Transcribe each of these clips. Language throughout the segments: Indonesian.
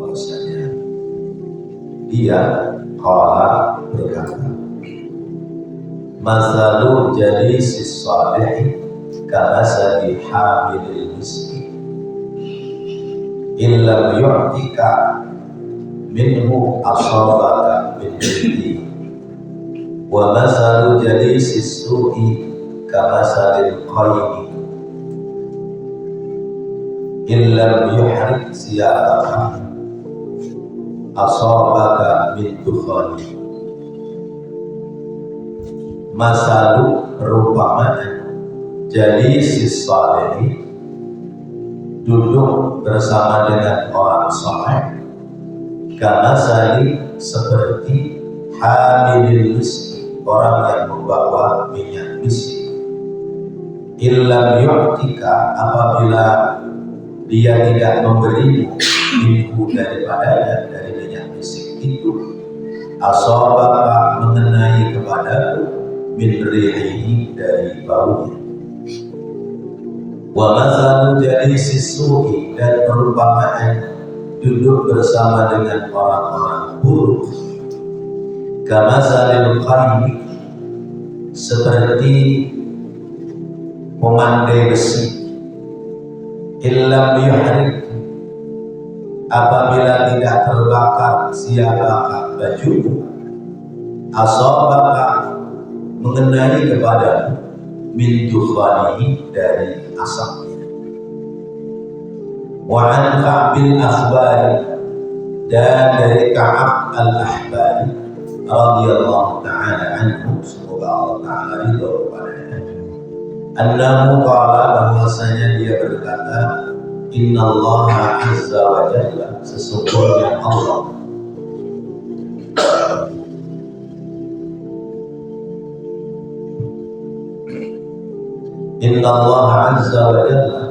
bahwasanya dia qala berkata, masalu jalisis salih kamasali hamilil miski illam yu'tika minhu asabaka min rizqi wa masalu jalisis su'i kamasalil qayni illam yuhrik siyabaka asabaka min dukhani. Masalu perumpamaan jalisis salih, duduk bersama dengan orang saleh, kamasali seperti hamilil miski, orang yang membawa minyak miski. Illam yu'tika, apabila dia tidak memberimu minhu daripadanya, dari minyak misik itu, asabaka mengenai kepadaku min rihihi dari baunya. Wa mathalu jalisis su'i, dan perumpamaan duduk bersama dengan orang-orang buruk, kamathalil qayni, seperti pemandai besi. Illam yuhrik, apabila tidak terbakar siyabaka bajumu, asabaka mengenai kepadamu min dukhanihi dari asapnya. Wa an Ka'bil akhbari, dan dari Ka'ab al-Ahbari radhiyallahu ta'ala anhu, semoga Allah ta'ala ridho kepadanya, annahu qala, bahwasanya dia berkata, innallaha azza wa jalla, sesungguhnya Allah innallaha azza wa jalla.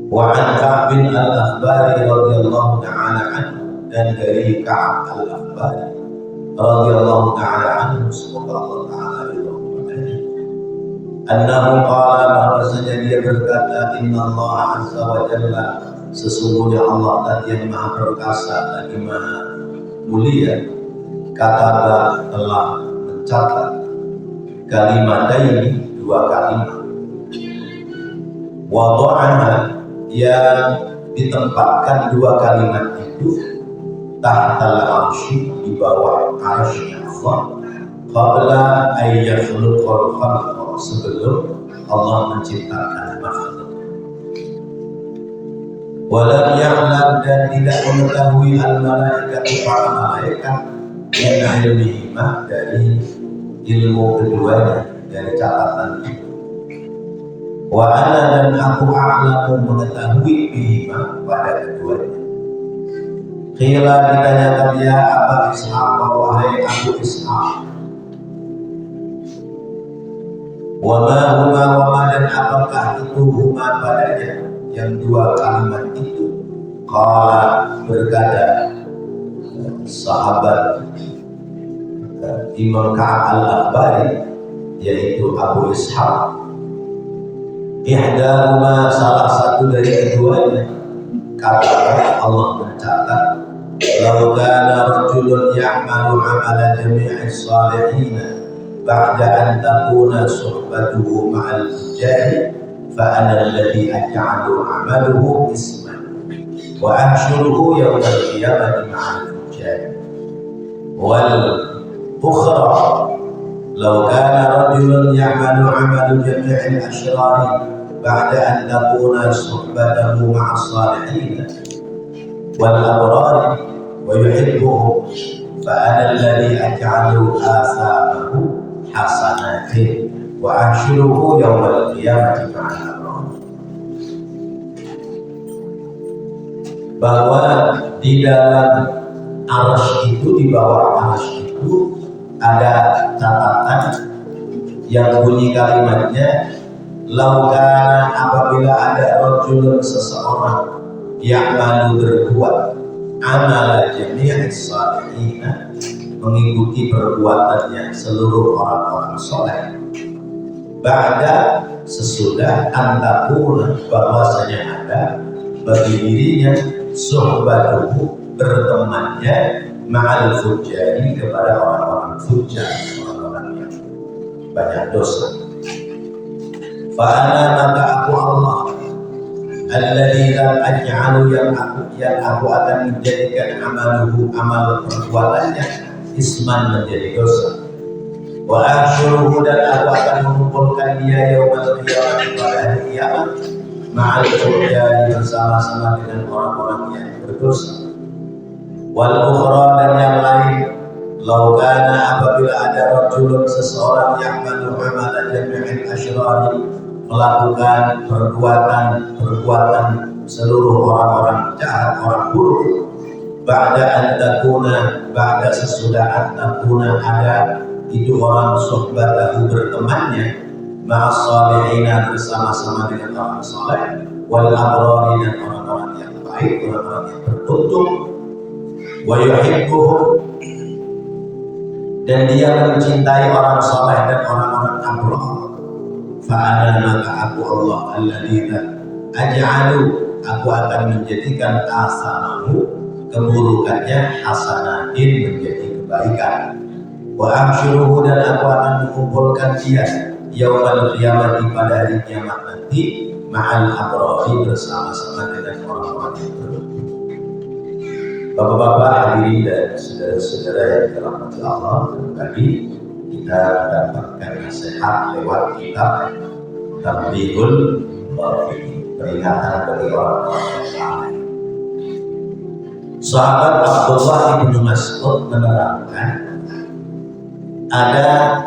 Wa an Ka'b al-Akhbari radhiyallahu ta'ala anhu, dan dari Ka'ab al-Akhbari radhiyallahu ta'ala anhu, semoga Allah ta'ala ridho kepadanya, annahu qala, bahwasanya dia berkata, innallaha azza wa jalla, sesungguhnya Allah dan yang maha perkasa lagi maha mulia, kataba, telah mencatat, kalimataini, dua kalimat, wada'aha, yang ditempatkan dua kalimat itu tahtal arsy, di bawah arsy Allah, qabla ayyakhluqal khalqa, sebelum Allah menciptakan makhluk. Walam ya'lam, dan tidak mengetahui al-malaikatu, para malaikat, min ilmihima, dari ilmu keduanya, dari catatan itu. Wa ana, dan aku a'lamu, mengetahui bihima, pada keduanya. Qila, ditanyakan, ya Aba Ishaq, wahai Abu Ishaq, wa ma huma, wa ma, dan apakah itu huma padanya, yang dua kalimat itu. Qala, berkata sahabat Imam Ka'ab al-Akhbari, yaitu Abu Ishaq, ihdahuma, salah satu dari keduanya, kata Allah mencatat, law kana rajulun ya'malu 'amala jami'is salihin ba'da an takuna suhbatuhu ma'al fujari fa ana alladhi aj'alu 'amaluhu isman wa ahsyuruhu yawmal qiyamati ma'al fujari. Wal ukhra, law kana rajulun ya'malu 'amala jami'il ashrari ba'da an takuna suhbatuhu ma'as salihin wal abrari wa yuhibbuhum fa ana alladhi aj'alu athamahu hasanatin wa ahsyuruhu yawmal qiyamati ma'al abrar. Bahwa di dalam arsy itu, di bawah arsy itu, ada catatan yang bunyi kalimatnya, laukana, apabila ada rajulun, seseorang, ya'malu, berbuat, amala jami'is salihina, mengikuti perbuatannya seluruh orang-orang soleh, ba'da, sesudah, antakuna, bahwasanya ada bagi dirinya suhbatuhu, bertemannya ma'al fujjari, kepada orang-orang fujjar, orang-orang yang banyak dosa. Fa'ana, maka aku Allah, alladzi lam aj'alu, yang aku akan menjadikan amaluhu, amal perbuatannya, isman, menjadi dosa. Wa asyuruhu, dan aku akan mengumpulkan dia yaumal qiyamah, pada hari kiamat, ma'al fujjari, bersama-sama dengan orang-orang yang berdosa. Wal ukhra, dan yang lain, laukana, apabila ada rajulun, seseorang yang amalan jami'il asyrari, melakukan perbuatan seluruh orang-orang jahat, orang buruk, ba'da sesudah an takuna, ada itu orang suhbatahu, bertemannya, ma'as salihina, bersama-sama dengan orang saleh, wal abrari, dan orang-orang yang baik, orang-orang yang beruntung, wa yuhibbuhum, dan dia mencintai orang saleh dan orang-orang abrar. Fa'ana, maka aku Allah, alladzina aj'alu, aku akan menjadikan asanahu, keburukannya, hasanatin, menjadi kebaikan. Wa amsyuruhu, dan aku akan mengumpulkan dia yaumal qiyamah, pada hari kiamat nanti, ma'al abrari, bersama-sama dengan orang-orang yang beruntung. Bapak-bapak, hadirin dan saudara-saudara yang dirahmati Allah, tadi kita mendapatkan nasihat lewat kitab Tanbihul Ghafilin, peringatan bagi orang-orang yang lalai. Sahabat Abdullah bin Mas'ud menerangkan, ada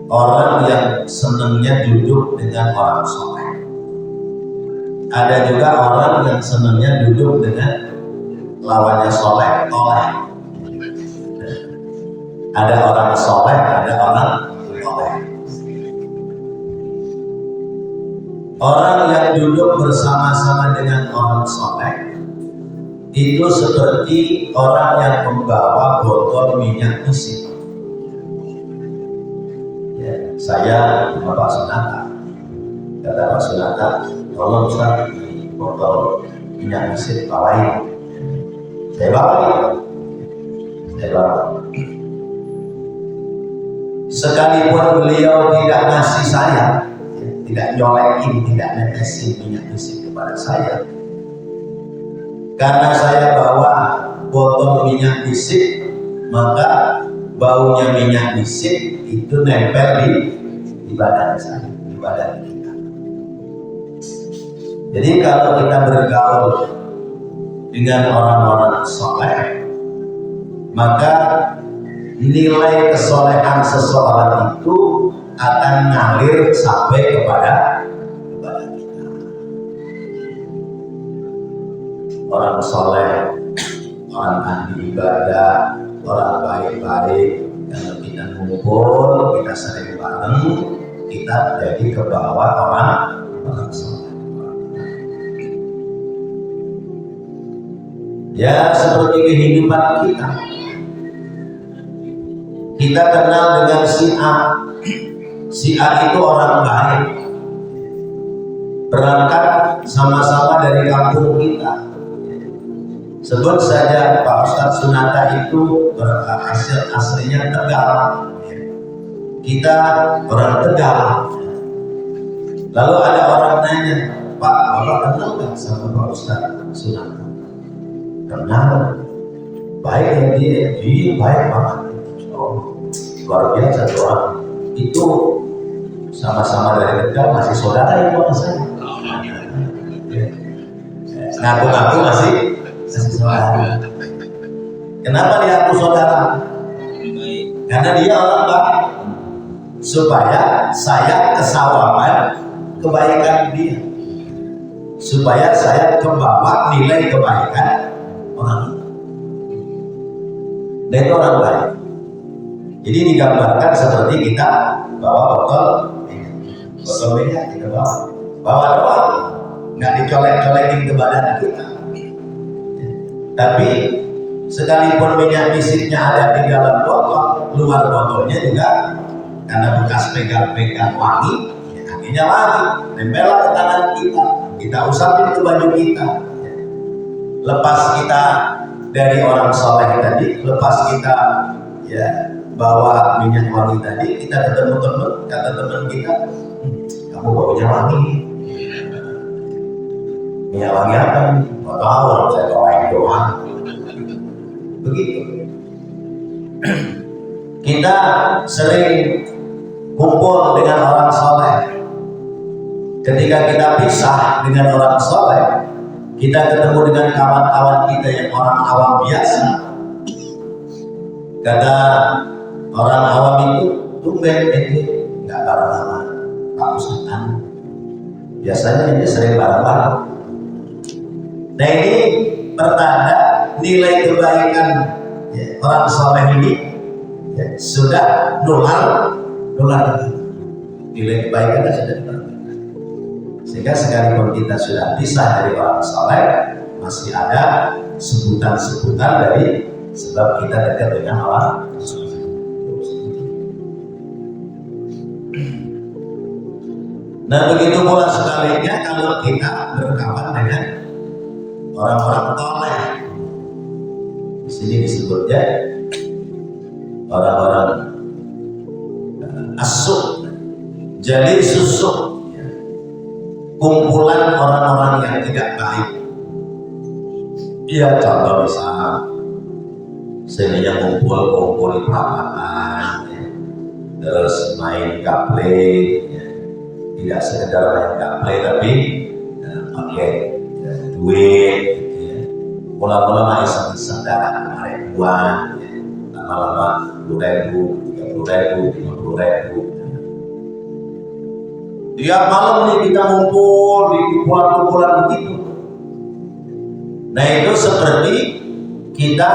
orang yang senangnya duduk dengan orang soleh, ada juga orang yang senangnya duduk dengan lawannya soleh, toleh. Ada orang soleh, ada orang toleh. Orang yang duduk bersama-sama dengan orang soleh itu seperti orang yang membawa botol minyak misik. Ya, saya Bapak Sunata, kata Pak Sunata, tolong Ustaz, botol minyak misik bawain. Saya bawa. Sekalipun beliau tidak ngasih saya, tidak nyolekin, tidak netesin minyak misik kepada saya, karena saya bawa botol minyak misik, maka baunya minyak misik itu nempel di badan saya, di badan kita. Jadi kalau kita bergaul dengan orang-orang soleh, maka nilai kesolehan seseorang itu akan ngalir sampai kepada kita. Orang soleh, orang ahli ibadah, orang baik-baik, kalau kita ngumpul, kita sering bareng, kita jadi ke bawah orang soleh. Ya, seperti kehidupan kita. Kita kenal dengan si A. Si A itu orang baik. Berangkat sama-sama dari kampung kita. Sebut saja Pak Ustadz Sunata itu berhasil aslinya Tegal. Kita orang Tegal. Lalu ada orang nanya, Pak, Bapak kenal nggak sama Pak Ustadz Sunata? Kenal, baik ya dia baik banget. Oh, luar biasa tuh orang itu, sama-sama dari Tegal, masih saudara itu sama saya. Ngaku-ngaku masih saudara. Kenapa dia aku saudara? Karena dia orang baik, supaya saya kesawaman kebaikan dia, supaya saya kebawa nilai kebaikan orang itu. Dan itu orang baik. Jadi digambarkan seperti kita bawa botol minyak kita bawa doang, nggak dicolek-colekin ke badan kita. Tapi sekalipun minyak misiknya ada di dalam botol, luar botolnya juga karena bekas pegang-pegang wangi, akhirnya wangi, nempel ke tangan kita, kita usapin ke baju kita. Lepas kita dari orang soleh tadi, lepas kita ya bawa minyak wangi tadi, kita ketemu teman, kata teman kita, kamu baunya wangi. Minyak wangi apa nih? Nggak tahu, saya bawain doang. Begitu. Kita sering kumpul dengan orang soleh. Ketika kita pisah dengan orang soleh, kita ketemu dengan kawan-kawan kita yang orang awam biasa. Kata orang awam itu, tumben ini nggak bareng-bareng Pak Ustadz. Biasanya ini sering bareng-bareng. Nah ini pertanda nilai kebaikan ya, orang soleh ini ya, sudah nular nilai kebaikannya sudah nular. Sehingga sekalipun kita sudah pisah dari orang soleh, masih ada sebutan-sebutan dari sebab kita dekat dengan orang soleh. Nah begitu pula sebaliknya kalau kita berkawan dengan orang-orang toleh. Di sini disebutnya orang-orang asuk, jadi susuk. Kumpulan orang-orang yang tidak baik. Iya, contoh misal sebenarnya kumpul di perapatan ya. Terus main gaple ya. Tidak sekedar main gaple tapi pakai duit gitu ya. Mula-mula iseng-iseng darah ribuan ya. Lama-lama 10.000, 30.000, 50.000. Tiap malam nih kita ngumpul di kumpulan-kumpulan begitu. Nah itu seperti kita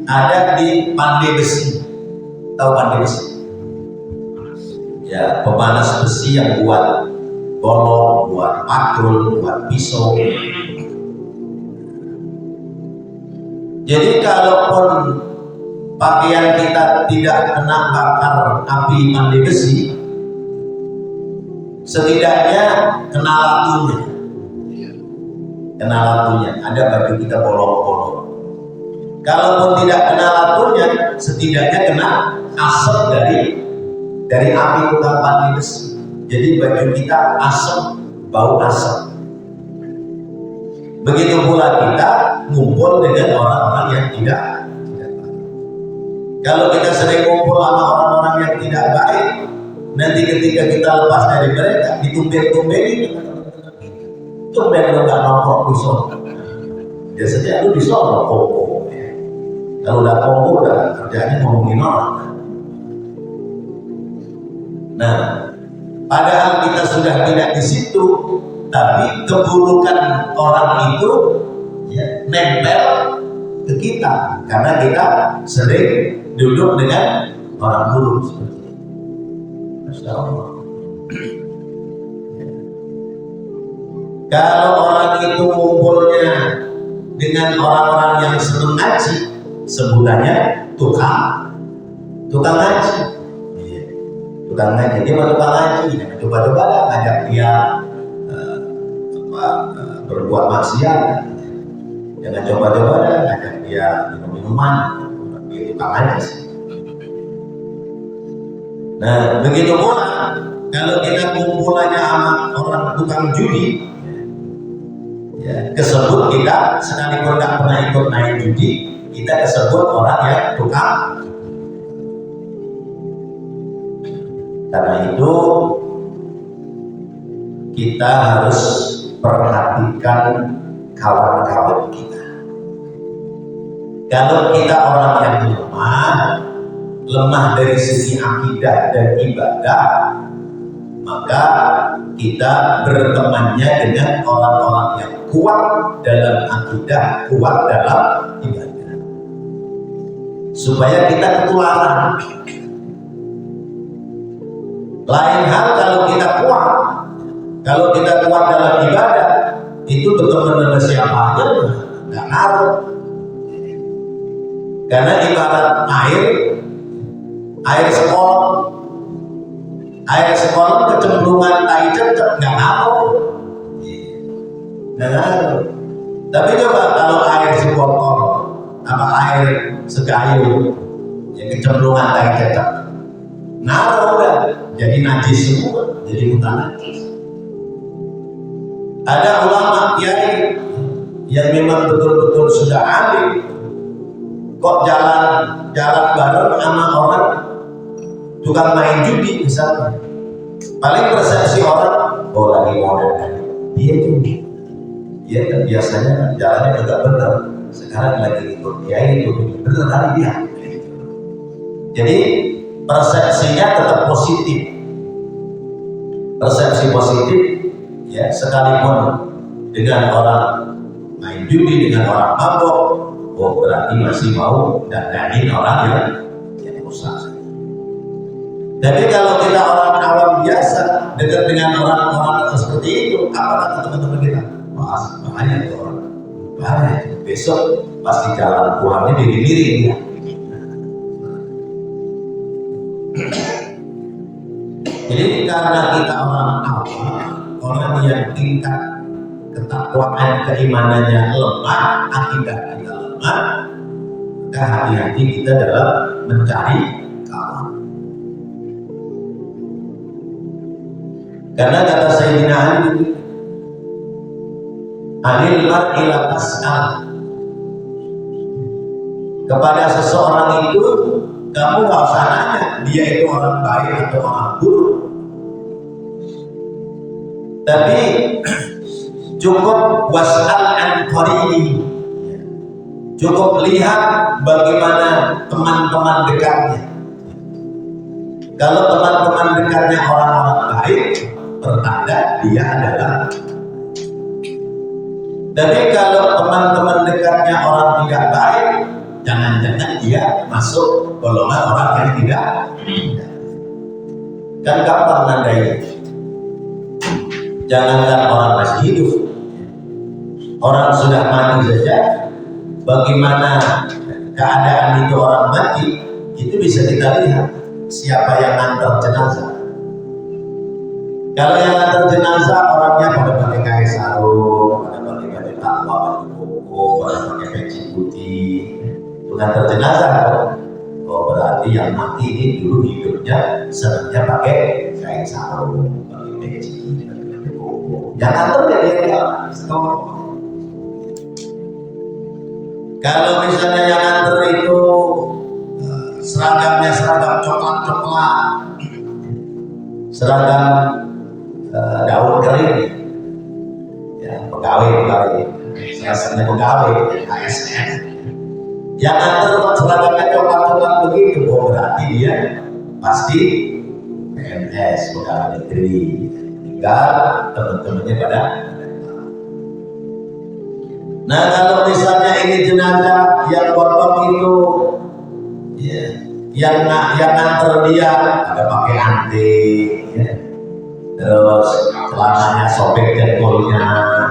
ada di pandai besi. Tahu pandai besi? Ya, pemanas besi yang buat golok, buat pakul, buat pisau. Jadi kalaupun pakaian kita tidak kena bakar api pandai besi, setidaknya kena latunya, ada baju kita bolong-bolong. Kalaupun tidak kena latunya, setidaknya kena asap dari api pandai besi. Jadi baju kita asap, bau asap. Begitu pula kita ngumpul dengan orang-orang yang tidak baik. Kalau kita sering ngumpul sama orang-orang yang tidak baik, nanti ketika kita lepas dari mereka, ditumben-tumbenin. Tumben lu gak nongkrong di sono. Biasanya lu di sono kongko. Kalau udah kongko, udah kerjanya ngomongin orang. Nah, padahal kita sudah tidak di situ, tapi keburukan orang itu ya, nempel ke kita. Karena kita sering duduk dengan orang buruk seperti itu. Kalau orang itu ngumpulnya dengan orang-orang yang senang ngaji, sebutannya tukang ngaji. Tukang ngaji, dia mau tukang ngaji, coba-coba ngajak dia berbuat maksiat. Jangan coba-coba ngajak dia minum-minuman, dia tukang ngaji. Nah, begitu pula kalau kita kumpulannya sama orang tukang judi, ya, kesebut kita sekalipun tidak pernah ikut main judi, kita kesebut orang yang tukang. Karena itu kita harus perhatikan kawan-kawan kita. Kalau kita orang yang lemah dari sisi akidah dan ibadah, maka kita bertemannya dengan orang-orang yang kuat dalam akidah, kuat dalam ibadah, supaya kita ketularan. Lain hal kalau kita kuat dalam ibadah, itu berteman dengan siapa aja nggak ngaruh. Karena ibarat air sekolah kecemplungan tai cecep nggak ngaruh. Nah, tapi coba kalau air sebotol apa air segayu yang kecemplungan kayak kecap, naruh udah jadi najis semua, jadi mutan najis. Ada ulama kiai yang memang betul-betul sudah alim, kok jalan bareng sama orang tukang main judi misalnya, paling persepsi orang, oh lagi modern, dia judi. Dia kan biasanya jalannya agak benar, sekarang lagi ikut kiai itu benar kali dia. Jadi persepsinya tetap positif, persepsi positif ya, sekalipun dengan orang main judi, dengan orang mabok, oh berarti masih mau dandanin orang yang rusak. Tapi kalau kita orang awam biasa dekat dengan orang-orang seperti itu, apa kata teman-teman kita? Makanya itu orang bahaya, besok pasti jalan pulangnya diri-diri ya. Jadi karena kita orang awam, orang yang tingkat ketakwaan keimanannya lemah, akidah kita lemah, maka hati-hati kita dalam mencari kawan. Karena kata Sayyidina Ali, Anil mar'i la tas'al, kepada seseorang itu kamu gak usah nanya dia itu orang baik atau orang buruk, tapi cukup was'al an qarini, cukup lihat bagaimana teman-teman dekatnya. Kalau teman-teman dekatnya orang-orang baik, pertanda dia adalah. Tapi kalau teman-teman dekatnya orang tidak baik, jangan-jangan dia masuk golongan orang yang tidak. Kan gampang nandainya. Jangankan orang masih hidup, orang sudah mati saja, bagaimana keadaan itu orang mati, itu bisa kita lihat siapa yang ngantar jenazah. Kalau yang ngantar jenazah orangnya pada pakai kain sarung, pada pakai takwa, pakai koko, pada pakai peci putih, pengantar jenazah. Oh berarti yang mati ini dulu hidupnya senangnya pakai kain sarung, pakai peci, pakai koko. Yang ngantar dia. Kalau misalnya yang ngantar itu seragamnya seragam coklat-coklat, seragam daun kering, ya pegawai, seragamnya pegawai, ASN. Yang ngantar seragamnya coklat-coklat begitu, oh berarti dia pasti PNS, pegawai negeri. Tinggal teman-temannya pada. Nah kalau misalnya ini jenazah yang potong itu, ya, yang nganter dia ada pakai anting, ya. Terus celananya sobek jempolnya,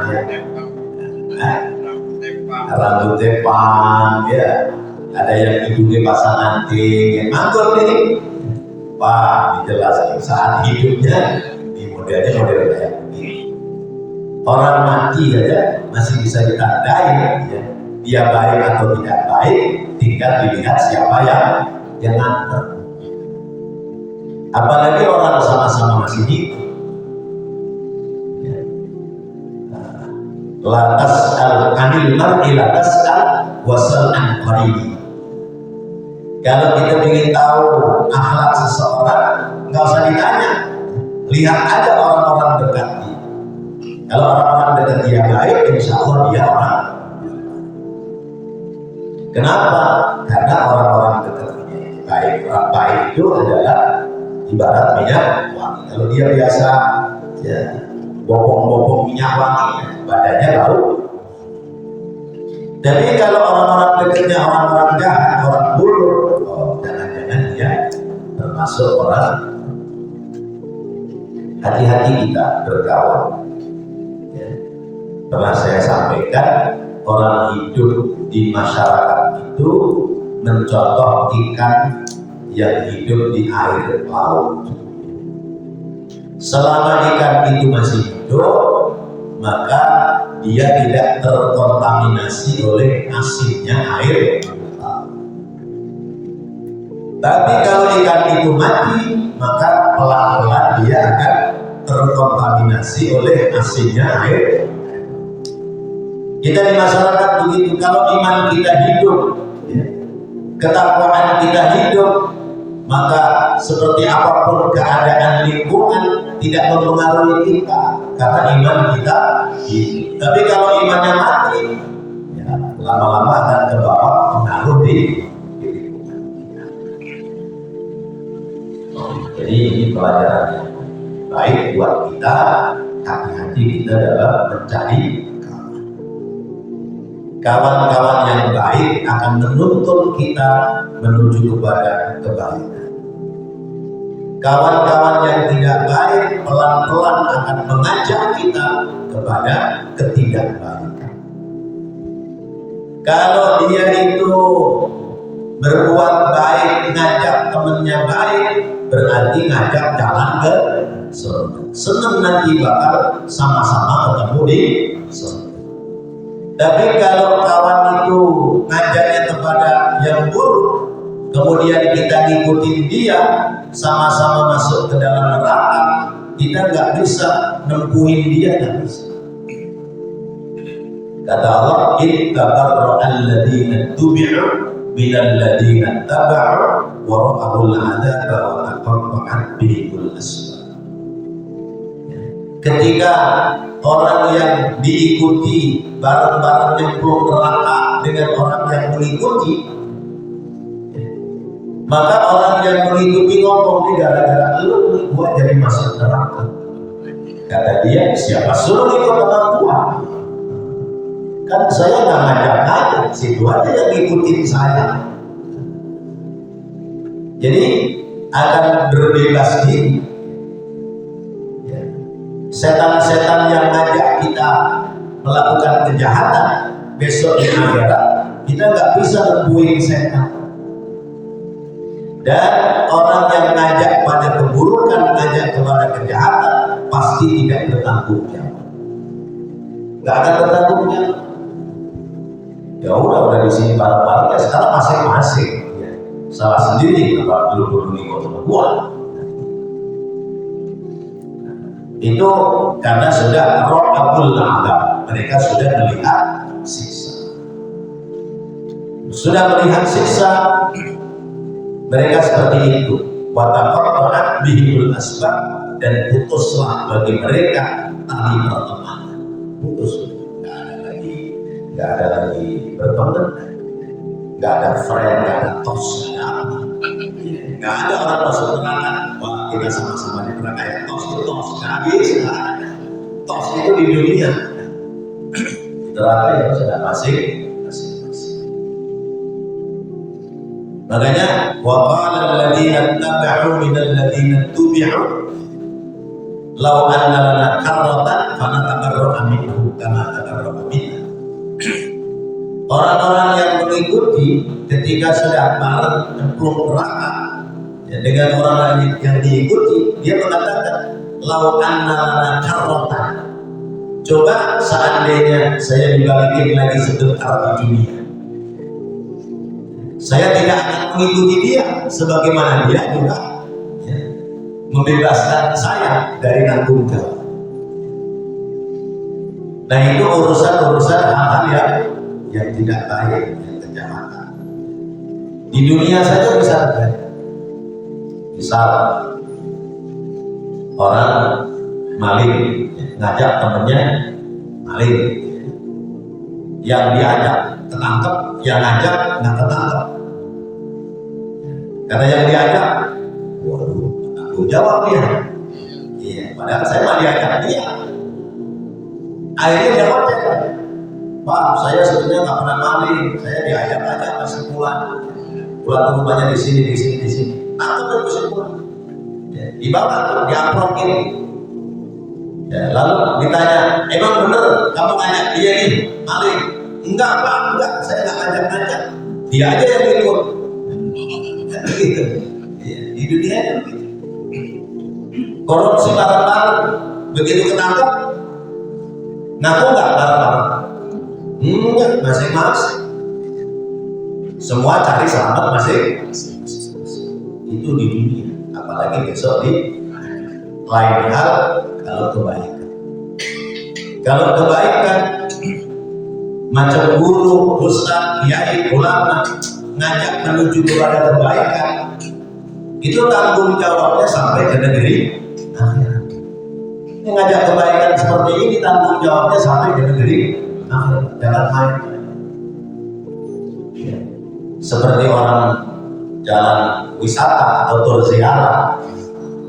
ya. Rambut depan, ya. Ada yang hidungnya pasang anting, mangkul nih. Wah, dijelaskan saat hidupnya di modelnya model kayak begini. Orang mati aja masih bisa ditandai, ya. Dia baik atau tidak baik, tinggal dilihat siapa yang nganter. Apalagi orang sama-sama masih hidup. Lantas anil mar'i lantas wasal an qarini. Kalau kita ingin tahu akhlak seseorang, nggak usah ditanya, lihat aja orang-orang dekatnya. Kalau orang-orang dekat dia baik, insya Allah dia orang. Kenapa? Karena orang-orang dekatnya baik. Orang baik itu adalah ibarat minyak wangi. Kalau dia biasa ya bopong-bopong minyak wangi, badannya bau. Tapi kalau orang-orang dekatnya orang-orang jahat, orang buruk, oh, jangan-jangan dia termasuk orang. Hati-hati kita berkawan. Ya. Pernah saya sampaikan, orang hidup di masyarakat itu mencontoh ikan yang hidup di air laut. Selama ikan itu masih hidup, maka dia tidak terkontaminasi oleh asinnya air laut. Tapi kalau ikan itu mati, maka pelan-pelan dia akan terkontaminasi oleh asinnya air. Kita di masyarakat begitu, kalau iman kita hidup, ketakwaan kita hidup, maka seperti apapun keadaan lingkungan tidak mempengaruhi kita, karena iman kita hidup. Tapi kalau imannya mati, ya, lama-lama akan ke bawah, pengaruh di lingkungan kita. Jadi ini pelajaran yang baik buat kita. Hati-hati kita dalam mencari kawan-kawan yang baik akan menuntun kita menuju kepada kebaikan. Kawan-kawan yang tidak baik pelan-pelan akan mengajak kita kepada ketidakbaikan. Kalau dia itu berbuat baik, ngajak temannya baik, berarti ngajak jalan ke surga. Senang nanti bakal sama-sama ketemu di surga. Tapi kalau kawan itu ngajaknya kepada yang buruk, kemudian kita ngikutin dia, sama-sama masuk ke dalam neraka, kita nggak bisa nempuhin dia, nggak bisa. Kata Allah, ittabarra alladziina tubi'u minal ladziina taba'u wa ra'awul 'adzaba wa taqatta'at bihimul asbab. Ketika orang yang diikuti bareng-bareng nyemplung neraka dengan orang yang mengikuti, maka orang yang mengikuti ngomong, ini gara-gara lu gua jadi masuk neraka. Kata dia, siapa suruh ikut teman gua? Kan saya nggak ngajak-ngajak, situ aja yang ngikutin saya. Jadi akan berbebas diri. Setan-setan yang ngajak kita melakukan kejahatan, besok di akhirat kita nggak bisa nempuhin setan. Dan orang yang ngajak pada keburukan, ngajak kepada kejahatan, pasti tidak bertanggung jawab. Nggak akan bertanggung jawab. Ya udah di sini bareng-bareng, ya sekarang masing-masing. Ya. Salah sendiri kalau lu peduli sama gua. Itu karena sudah ra'abul adzab, mereka sudah melihat siksa. Sudah melihat siksa, mereka seperti itu. Wa taqatta'at bihimul asbab, dan putuslah bagi mereka tali pertemanan. Putus, nggak ada lagi berteman, nggak ada friend, nggak ada tos, nggak ada orang masuk neraka. Wah, kita sama-sama di neraka ya, tos itu tos, nggak bisa. Tos itu di dunia, neraka yang sudah masing-masing. Makanya wa qala alladziina ittaba'u minal ladziina tubi'u law anna lana karratan fanatabarra'a minhum kama tabarra'u minna. Orang-orang yang mengikuti ketika sudah bareng nyemplung neraka, ya, dengan orang lain yang diikuti, dia mengatakan law anna lana karratan, coba seandainya saya dibalikin lagi sebentar di dunia, saya tidak akan mengikuti dia sebagaimana dia juga, ya, membebaskan saya dari tanggung jawab. Nah, itu urusan-urusan hal-hal yang tidak baik, yang kejahatan. Di dunia saja bisa terjadi. Misal orang maling, ngajak temennya maling, yang diajak ketangkep, yang ngajak nggak ketangkep. Karena yang diajak, waduh, aku jawab dia. Iya, padahal saya malah diajak dia. Akhirnya dia ngoceh, Pak, saya sebenarnya nggak pernah maling, saya diajak aja masih pulang ke rumahnya di sini. Aku udah kesimpulan, ya, dibawa tuh, diamprokin. Ya, lalu ditanya, emang bener kamu ngajak dia nih maling? Enggak Pak, enggak, saya nggak ngajak. Dia aja yang ikut. Gitu. Ya, di dunia itu korupsi bareng-bareng, begitu ketangkep Ngaku nggak bareng-bareng? Enggak, masing-masing. Semua cari selamat masing-masing. Itu di dunia, apalagi besok di lain hal kalau kebaikan. Kalau kebaikan macam guru, ustaz, kiai, ulama ngajak menuju kepada kebaikan, itu tanggung jawabnya sampai ke negeri akhirat. Yang ngajak kebaikan seperti ini tanggung jawabnya sampai ke negeri akhirat. Jangan main. Ya. Seperti orang jalan wisata atau tur ziarah,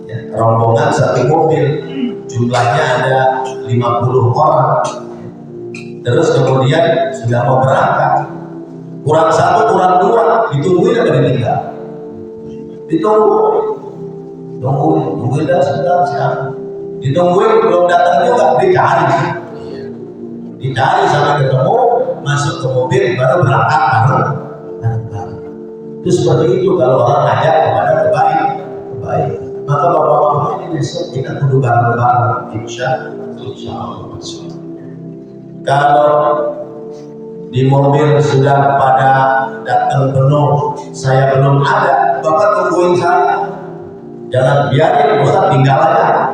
ya, rombongan satu mobil, jumlahnya ada 50 orang. Terus kemudian sudah mau berangkat, kurang satu, kurang dua, ditungguin atau ditinggal? Ditungguin dah sudah siapa? Ditungguin belum datang juga, dicari sampai ketemu, masuk ke mobil baru berangkat baru. Itu seperti itu kalau orang ngajak kepada kebaikan. Maka bapak-bapak ini besok kita kudu bareng-bareng, insya Allah. Kalau di mobil sudah pada datang penuh, saya belum ada, bapak tungguin saya. Jangan biarin Ustaz tinggal aja.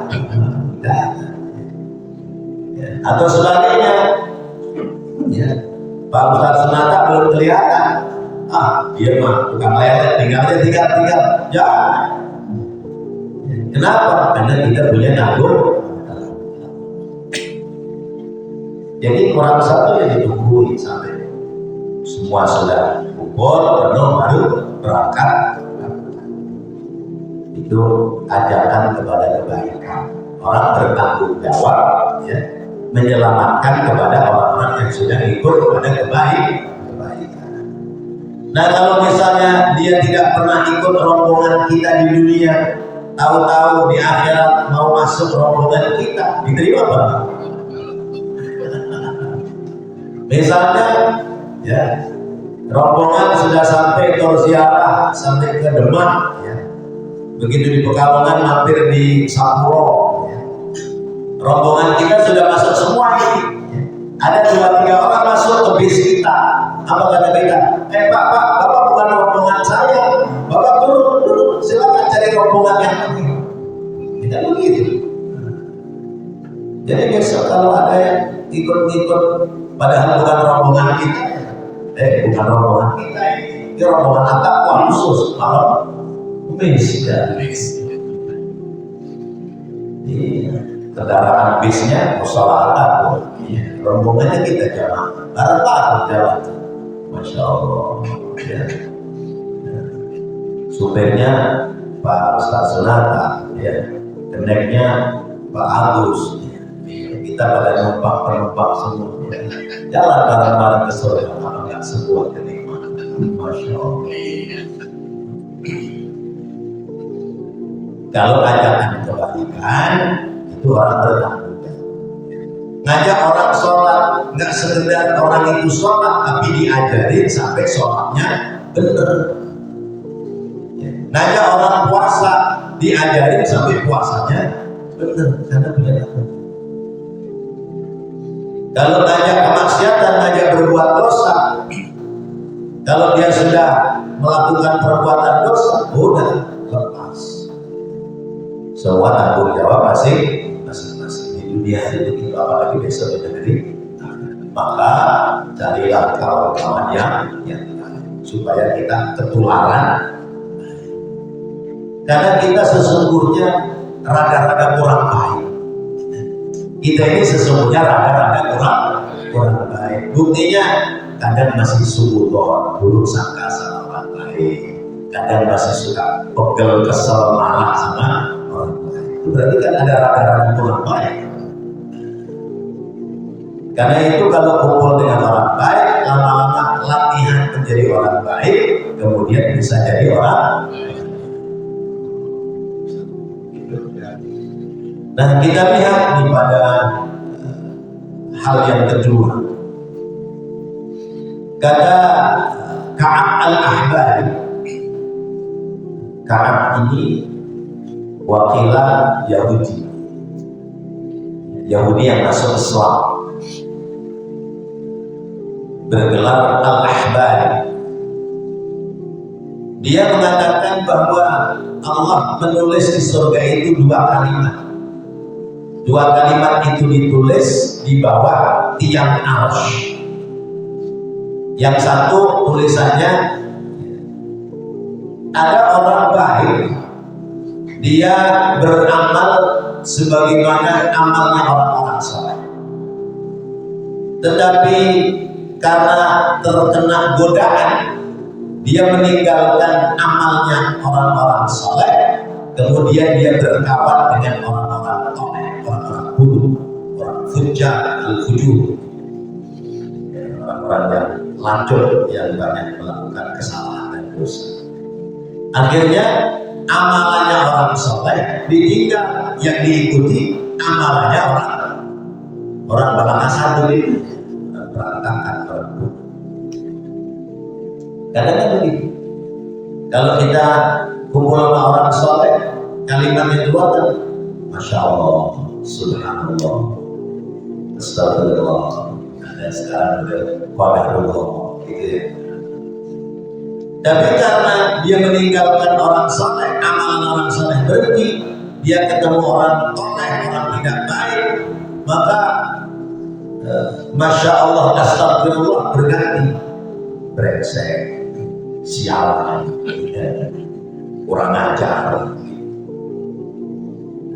Atau sebaliknya, ya, Pak Ustaz Sunata belum kelihatan. Dia mah tukang lelet, tinggal. Jangan. Kenapa? Karena kita punya nanggung. Jadi kurang satu yang ditungguin sampai semua sudah kumpul penuh baru berangkat. Itu ajakan kepada kebaikan. Orang bertanggung jawab, ya, menyelamatkan kepada orang-orang yang sudah ikut kepada kebaikan. Nah, kalau misalnya dia tidak pernah ikut rombongan kita di dunia, tahu-tahu di akhirat mau masuk rombongan kita, diterima apa? Misalnya, ya, rombongan sudah sampai tur ziarah, sampai ke Demak, ya. Begitu di Pekalongan mampir di Sapuro, ya. Rombongan kita sudah masuk semua ini, ya. Ada 2-3 orang masuk ke bis kita. Apa kata kita? Bapak bukan rombongan saya. Bapak turun, silakan cari rombongan yang lain. Tidak begitu. Jadi besok kalau ada yang ikut-ikut padahal bukan rombongan kita, bukan rombongan kita, ini rombongan atap khusus kalau misda. Kendaraan bisnya musola atap, rombongannya kita jamaah, bareng-bareng jalan. Masya Allah, ya. Supirnya Pak Ustaz Sunata, ya. Keneknya Pak Agus, ya. Kita pada numpang semua, ya. Jalan bareng-bareng ke surga, enggak sebuah kenikmatan. Masya Allah. Kalau ajakan kebaikan itu orang bertanggung jawab. Ngajak orang sholat, nggak sekedar orang itu sholat, tapi diajarin sampai sholatnya benar. Ngajak orang puasa, diajarin sampai puasanya benar, karena punya takut. Kalau ngajak kemaksiatan, ngajak berbuat dosa, kalau dia sudah melakukan perbuatan dosa, udah lepas. Semua tanggung jawab masing-masing. Di dunia ini itu apalagi besok di negeri. Maka carilah kawan-kawan yang supaya kita ketularan. Karena kita sesungguhnya rada-rada kurang baik. Kita ini sesungguhnya rada-rada kurang baik. Buktinya kadang masih suudon, buruk sangka sama orang lain. Kadang masih suka pegel, kesel, marah sama orang lain. Berarti kan ada rada-rada kurang baik. Karena itu kalau kumpul dengan orang baik, lama-lama latihan menjadi orang baik, kemudian bisa jadi orang. Nah, kita lihat nih pada hal yang kedua. Kata Ka'ab al-Ahbari, Ka'ab ini wakilan Yahudi yang masuk Islam. bergelar Al-Ahbari. Dia mengatakan bahwa Allah menulis di surga itu dua kalimat. Dua kalimat itu ditulis di bawah tiang arsy. Yang satu tulisannya, ada orang baik, dia beramal sebagaimana amalnya orang-orang saleh. Tetapi karena terkena godaan, dia meninggalkan amalnya orang-orang saleh, kemudian dia berkawan dengan orang-orang toleh, orang-orang buruk, orang fujjar, al-fujur, orang-orang yang lancur, yang banyak melakukan kesalahan dan dosa. Akhirnya amalannya orang saleh ditinggal, yang diikuti amalannya orang balaka satu ini, berantakan, orang buruk. Kadang-kadang begitu. Kalau kita kumpul sama orang soleh, kalimatnya dua kan, Masya Allah, Subhanallah, Astagfirullah, dan sekarang udah Qadarullah, gitu ya. Tapi karena dia meninggalkan orang soleh, amalan orang soleh berhenti, dia ketemu orang soleh, orang tidak baik, maka Masya Allah, Astagfirullah berganti brengsek, sialan, kurang ajar.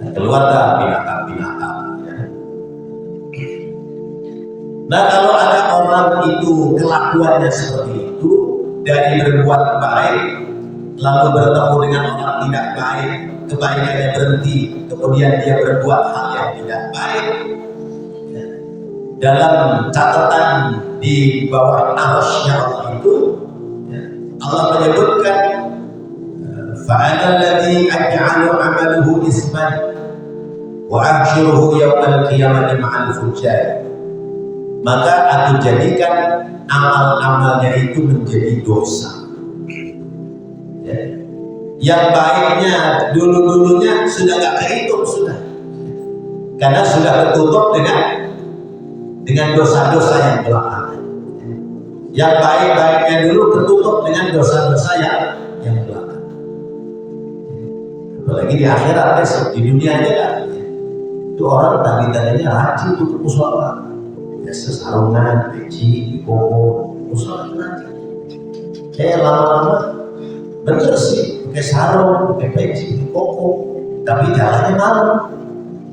Keluar dah binatang-binatang. Nah, kalau ada orang itu kelakuannya seperti itu, dari berbuat baik lalu bertemu dengan orang tidak baik, kebaikannya berhenti, kemudian dia berbuat hal yang tidak baik, dalam catatan di bawah arsy-Nya Allah itu, Allah menyebutkan fa'ana alladhi aj'alu 'amaluhu isman wa ahsyuruhu yawmal qiyamati ma'al fujjar. Maka aku jadikan amal-amalnya itu menjadi dosa. Yang baiknya dulu-dulunya sudah gak kehitung sudah, karena sudah tertutup dengan dosa-dosa yang belakangan. Yang baik-baiknya dulu tertutup dengan dosa-dosa yang belakang. Apalagi di akhirat besok, di dunia aja kan. Itu orang tadi-tadinya rajin untuk musola, biasa sarungan, peci, koko, musola nanti. Lama-lama bener sih, pakai sarung, pakai peci, koko, tapi jalannya malam.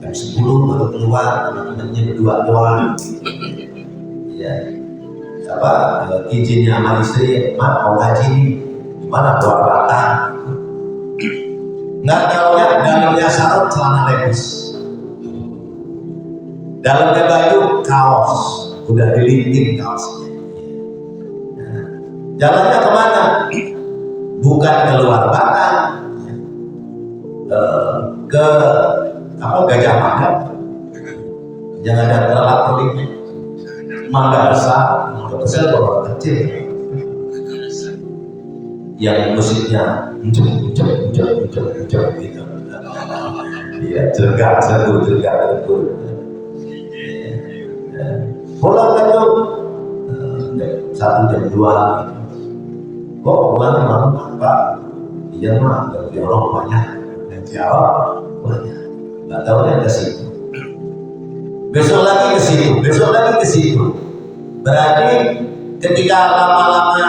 Jam 10 baru keluar, teman-temannya berdua doang. Ya. Izinnya sama istri, mau ngaji gimana buat batang, nggak tahunya dalamnya sarung celana levis, dalamnya baju kaos, udah dilinting kaosnya. Jalannya kemana? Bukan keluar batang, ke Gajah Mada, jangan ada terlalu peliknya. Mangga besar orang kecil yang musiknya hijau gitu. Iya, jergar satu. Pulang kan tuh 1 jam 2. Kok pulang malam Pak? Iya mah, dari orang banyak, yang Jawa banyak. Nggak tahu yang ke situ. Besok lagi ke situ. Berarti ketika lama-lama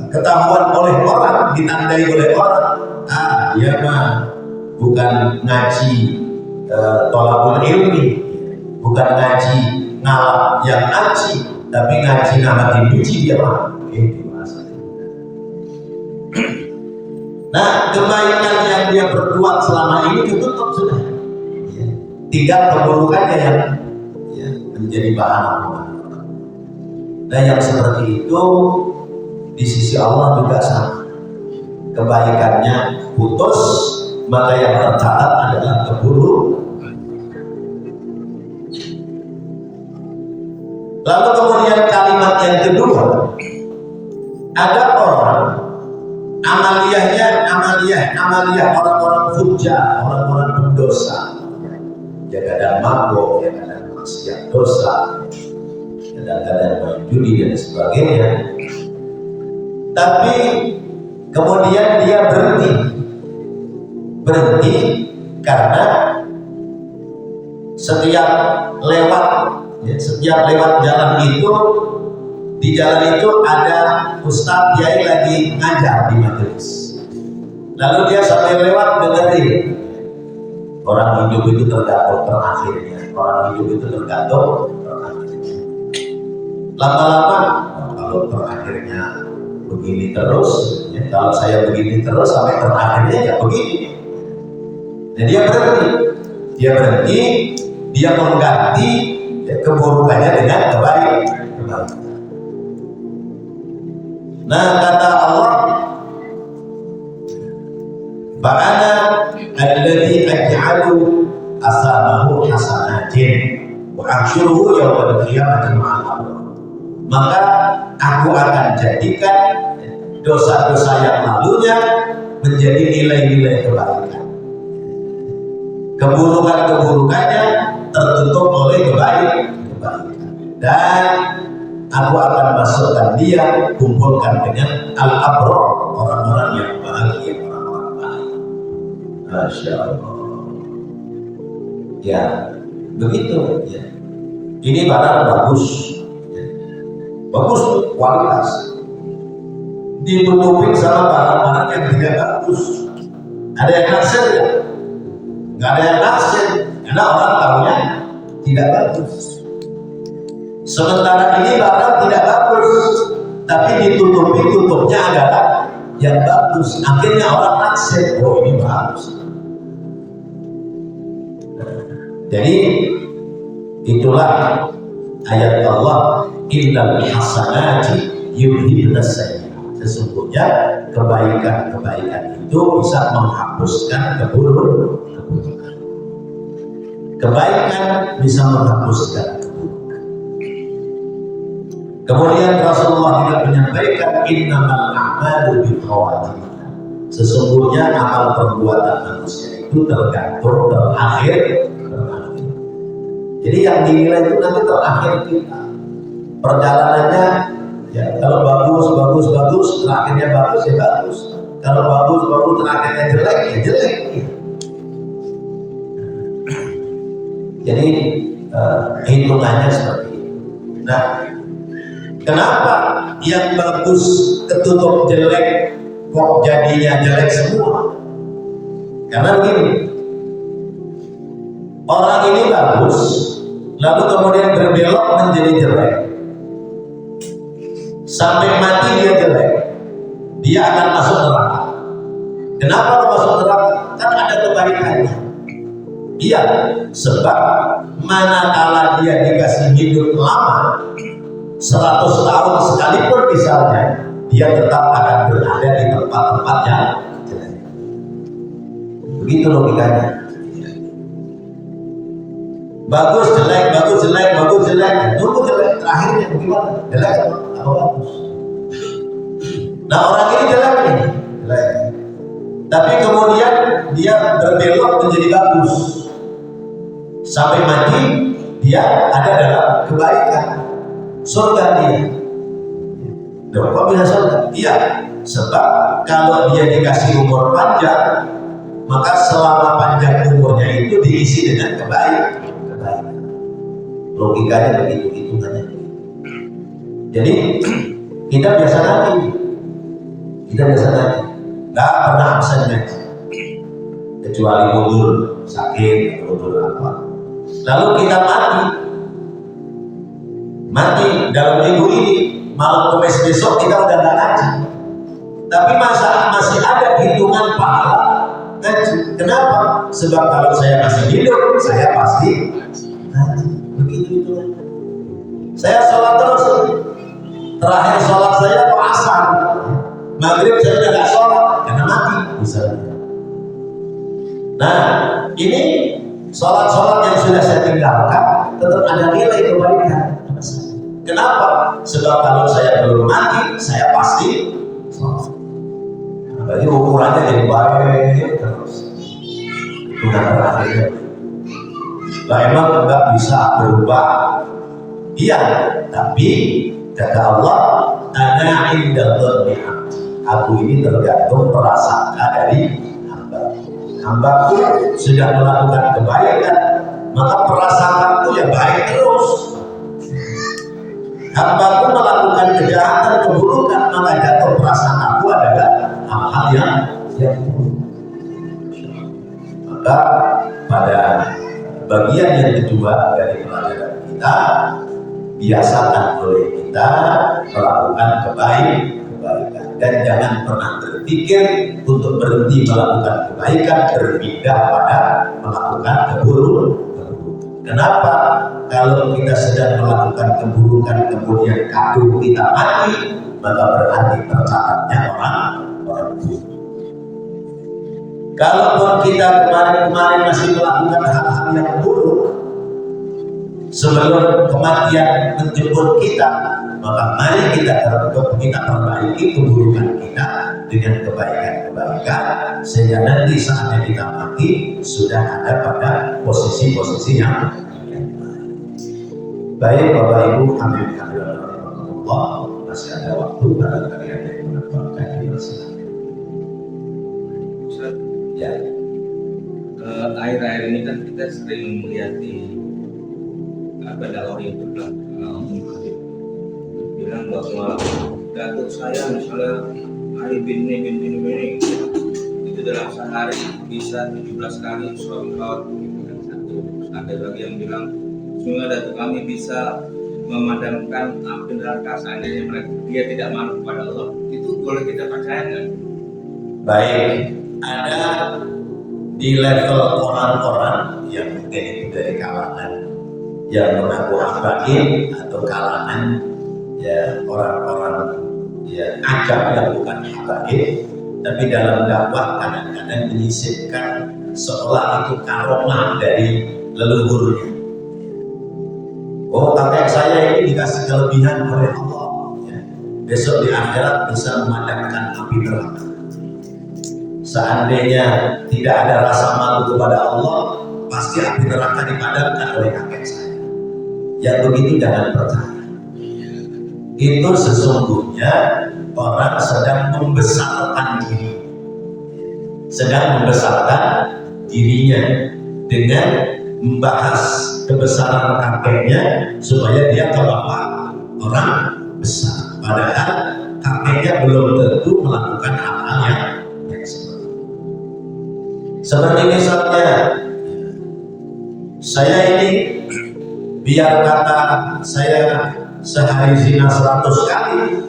ketahuan oleh orang, ditandai oleh orang, dia mah bukan ngaji tolakul ilmi, bukan ngaji ngalap yang ngaji, tapi ngaji ngamatin biji dia mah. Itu maksudnya. Nah, kebaikan yang dia berbuat selama ini ditutup sudah. Tinggal keburukannya yang menjadi bahan omongan. Dan yang seperti itu di sisi Allah juga sama. Kebaikannya putus, maka yang tercatat adalah keburukan. Lalu kemudian kalimat yang kedua, ada orang amaliyah orang-orang fujjar, orang-orang pendosa, yang ada mabuk, yang ada maksiat dosa, kadang-kadang main judi dan sebagainya. Tapi kemudian dia berhenti karena setiap lewat jalan itu, di jalan itu ada ustadz kiai lagi ngajar di majelis. Lalu dia sambil lewat dengerin, orang hidup itu tergantung terakhirnya. Orang hidup itu tergantung terakhirnya. Lama-lama kalau terakhirnya begini terus, ya, kalau saya begini terus sampai terakhirnya ya begini. Dan dia berhenti, dia mengganti ya, keburukannya dengan kebaikan. Nah, kata Allah, ba'ana alladhi aj'alu asamahu hasanatin wa akhshuruhu yawmal qiyamati ma'al abrar. Maka aku akan jadikan dosa-dosa yang lalunya menjadi nilai-nilai kebaikan. Keburukan-keburukannya tertutup oleh kebaikan. Dan aku akan masukkan dia, kumpulkan dengan al-abrar, orang-orang yang bahagia, orang-orang baik. Masya Allah. Ya, begitu. Ya. Ini barang bagus, ya. Bagus kualitas. Ditutupin sama barang-barang yang tidak bagus. Ada yang naksir ya? Nggak ada yang naksir, karena orang tahunya tidak bagus. Sementara ini barang tidak bagus, tapi tutupnya adalah yang bagus. Akhirnya orang naksir, oh ini bagus. Jadi itulah ayat Allah, innal hasanati yudhibnas sayyi'at. Sesungguhnya kebaikan-kebaikan itu bisa menghapuskan keburukan. Kebaikan bisa menghapuskan keburukan. Kemudian Rasulullah juga menyampaikan innamal a'malu bikhawatiha. Sesungguhnya amal perbuatan manusia itu tergantung terakhir. Jadi yang dinilai itu nanti terakhir kita. Perjalanannya ya, kalau bagus, terakhirnya bagus ya bagus. Kalau bagus, terakhirnya jelek ya jelek. Jadi hitungannya seperti itu. Nah, kenapa yang bagus ketutup jelek kok jadinya jelek semua? Karena begini, orang ini bagus, lalu kemudian berbelok menjadi jelek. Sampai mati dia jelek, dia akan masuk neraka. Kenapa masuk neraka? Kan ada kebaikannya. Iya, sebab manakala dia dikasih hidup lama 100 tahun sekalipun misalnya, dia tetap akan berada di tempat-tempat yang jelek. Begitu logikanya. Bagus jelek, tunggu jelek, terakhirnya bagaimana? Jelek atau bagus? Nah, orang ini jelek nih, jelek. Tapi kemudian dia berbelok menjadi bagus. Sampai mati dia ada dalam kebaikan. Surga dia. Kok bisa surga? Iya, sebab kalau dia dikasih umur panjang, maka selama panjang umurnya itu diisi dengan kebaikan. Logikanya begitu, hitungannya begitu. Jadi kita biasa nanti, nggak pernah absen ngaji, kecuali mundur sakit, mundur apa. Lalu kita mati dalam minggu ini, malam Kamis besok kita udah nggak ngaji. Tapi masih ada hitungan pahala ngaji. Kenapa? Sebab kalau saya masih hidup, saya pasti ngaji. Begitu itu. Saya sholat terus. Terakhir sholat saya asar. Maghrib saya udah nggak sholat karena mati misalnya. Nah, ini sholat yang sudah saya tinggalkan tetap ada nilai kebaikan. Kenapa? Sebab kalau saya belum mati, saya pasti sholat. Berarti ukurannya jadi baik terus. Bukan terakhirnya. Lah emang nggak bisa berubah Iya, tapi kata Allah, ana inda dhanni abdi. Aku ini tergantung prasangka dari hamba. Hambaku sudah melakukan kebaikan, maka prasangkaku ya baik terus. Hambaku melakukan kejahatan, keburukan, maka jatuh prasangkaku adalah hal-hal yang buruk. Maka pada bagian yang kedua dari pelajaran kita, biasakan oleh kita melakukan kebaikan dan jangan pernah berpikir untuk berhenti melakukan kebaikan berpindah pada melakukan keburukan. Kenapa? Kalau kita sedang melakukan keburukan kemudian kadung kita mati, maka berarti tercatatnya orang buruk. Kalaupun kita kemarin masih melakukan hal-hal yang buruk, sebelum kematian menjemput kita, maka mari kita perbaiki keburukan kita dengan kebaikan, sehingga nanti saatnya kita mati sudah ada pada posisi-posisi yang baik. Bapak Ibu, amin. Allah masih ada waktu pada kalian yang menonton ini. Ya. Akhir-akhir ini kan kita sering melihat di dakwah YouTube lah, bilang bahwa datuk saya misalnya hari ini itu dalam sehari bisa 17 kali sholat gitu kan, satu. Ada lagi yang bilang sehingga datuk kami bisa memadamkan api neraka seandainya dia tidak manut kepada Allah. Itu boleh kita percaya nggak? Baik, ada di level orang-orang yang mungkin itu dari kalangan yang mengaku habaib atau kalangan ya orang-orang ya ajam yang bukan habaib, tapi dalam dakwah kadang-kadang menyisipkan seolah itu karomah dari leluhurnya. Oh, kakek saya ini dikasih kelebihan oleh Allah, ya. Besok di akhirat bisa memadamkan api neraka. Seandainya tidak ada rasa malu kepada Allah, pasti api neraka dipadamkan oleh kakek saya. Yang begitu jangan percaya. Itu sesungguhnya orang sedang membesarkan dirinya dengan membahas kebesaran kakeknya supaya dia terbawa orang besar. Padahal kakeknya belum tentu melakukan hal-hal yang seperti misalnya saya ini, biar kata saya sehari zina 100 kali,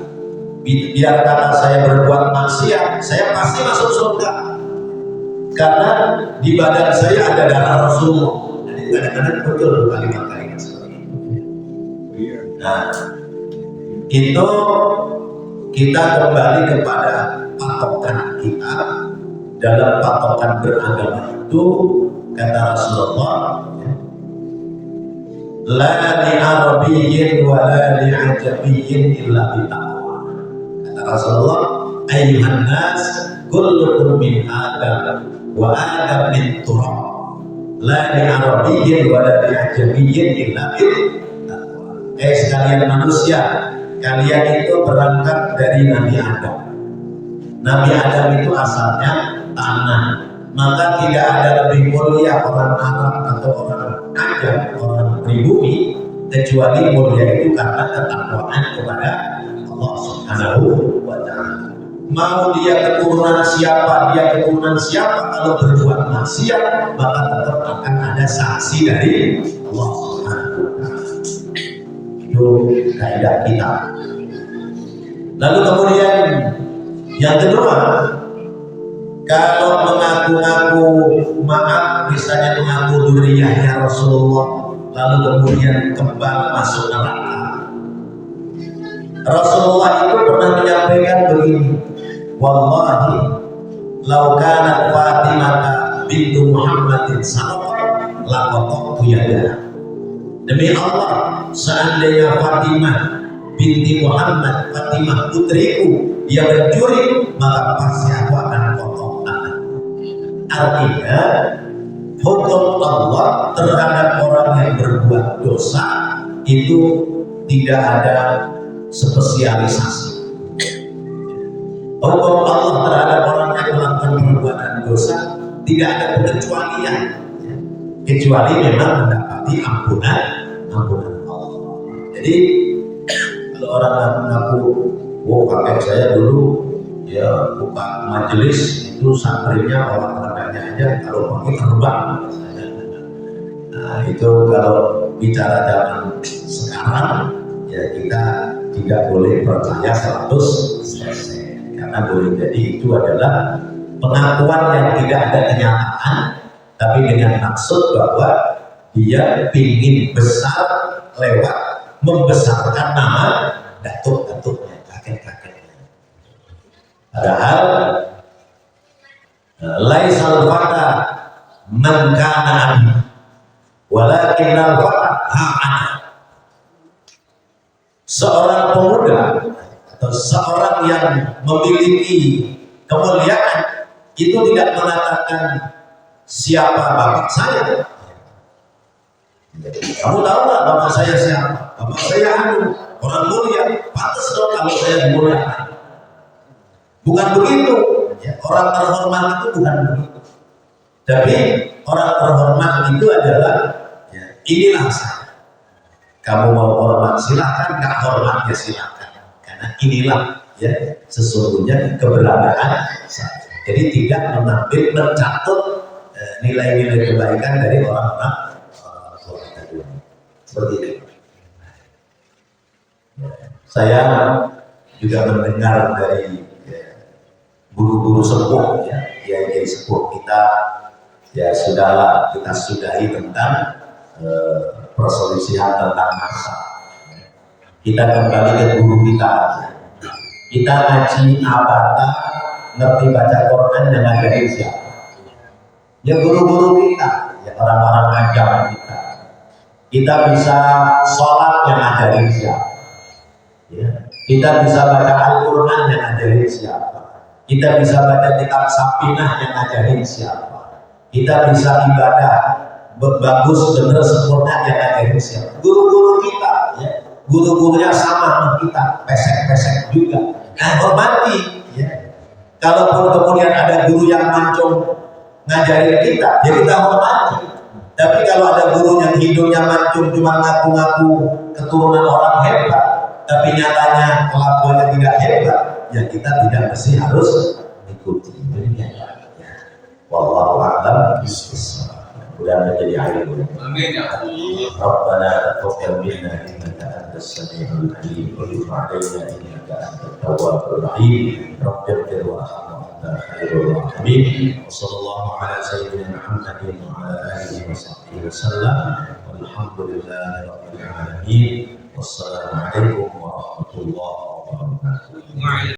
biar kata saya berbuat maksiat, saya pasti masuk surga. Karena di badan saya ada darah Rasulullah. Jadi kadang-kadang betul kalimat-kalimat seperti itu. Nah, itu kita kembali kepada patokan kita. Dalam patokan beragama itu kata Rasulullah, la li arabiyyin wa la li ajamiyyin illa bitaqwa. Kata Rasulullah, ayyuhan nas kullukum min adam wa adam min turab. La li arabiyyin wa la li ajamiyyin illa bitaqwa. Sekalian manusia, kalian itu berangkat dari Nabi Adam. Nabi Adam itu asalnya tanah, maka tidak ada lebih mulia orang Arab atau orang Ajam, orang pribumi, kecuali mulia itu karena ketakwaan kepada Allah Subhanahu wa Ta'ala. Mau dia keturunan siapa, kalau berbuat maksiat, maka tetap akan ada sanksi dari Allah Subhanahu wa Ta'ala. Itu kaidah kita. Lalu kemudian yang kedua, kalau mengaku-ngaku maaf, misalnya mengaku dzurriyyahnya Rasulullah, lalu kemudian kembali masuk neraka. Rasulullah itu pernah menyampaikan begini, wallahi law kanat Fatimah bintu Muhammadin sarqat laqattu yadaha. Demi Allah, seandainya Fatimah binti Muhammad, Fatimah putriku, dia mencuri, maka pasti aku akan potong. Artinya hukum Allah terhadap orang yang berbuat dosa itu tidak ada spesialisasi. Hukum Allah terhadap orang yang melakukan perbuatan dosa tidak ada pengecualian, kecuali memang mendapati ampunan Allah. Jadi kalau orang ngaku, kakek saya dulu ya buka majelis itu santrinya orang terangganya aja kalau pakai terbang. Nah itu kalau bicara zaman sekarang ya kita tidak boleh percaya 100%, karena boleh jadi itu adalah pengakuan yang tidak ada kenyataan, tapi dengan maksud bahwa dia ingin besar lewat membesarkan nama datuk-datuknya, kakek-kakeknya. Padahal laisal fata man kana abi walakin al fata ha'ana. Seorang pemuda atau seorang yang memiliki kemuliaan itu tidak mengatakan siapa bapak saya. Kamu tahu nggak bapak saya siapa? Bapak saya orang mulia, pantas dong kalau saya mulia. Bukan begitu. Ya, orang terhormat itu bukan begitu. Tapi orang terhormat itu adalah ya, inilah saya. Kamu mau hormat silahkan, nggak hormat ya silahkan. Karena inilah ya sesungguhnya keberadaan saya. Jadi tidak mengambil mencatut nilai-nilai kebaikan dari orang-orang tua kita dulu. Seperti itu. Saya juga mendengar dari guru-guru sepuh, ya, kiai sepuh kita, ya sudahlah kita sudahi tentang perselisihan tentang masa. Kita kembali ke guru kita aja. Kita ngaji abata, ngerti baca Quran dan ngajarin siapa? Ya guru-guru kita, ya orang-orang agama kita. Kita bisa sholat yang ngajarin siapa? Ya. Kita bisa baca Al-Quran yang ngajarin siapa? Kita bisa baca kitab Sapinah yang ngajarin siapa? Kita bisa ibadah bagus, benar, sempurna yang ngajarin siapa? Guru-guru kita, ya. Guru-gurunya sama sama kita, pesek-pesek juga. Nah, hormati, ya. Kalaupun kemudian ada guru yang mancung ngajarin kita, ya kita hormati. Tapi kalau ada guru yang hidungnya mancung cuma ngaku-ngaku keturunan orang hebat, tapi nyatanya kelakuannya tidak hebat, ya kita tidak mesti harus ikuti. Wallahu a'lam bishawab. Mudah menjadi ilmu. Amin ya Allah. Rabbana taqabbal minna innaka antas samiul alim wa tub 'alaina innaka antat tawwabur rahim. Rabbana warhamna anta khairur rahimin. Wa sallallahu ala sayyidina Muhammadin wa ala alihi wa sahbihi wasallam. Walhamdulillahi rabbil alamin. Wassalamu alaikum warahmatullahi wabarakatuh.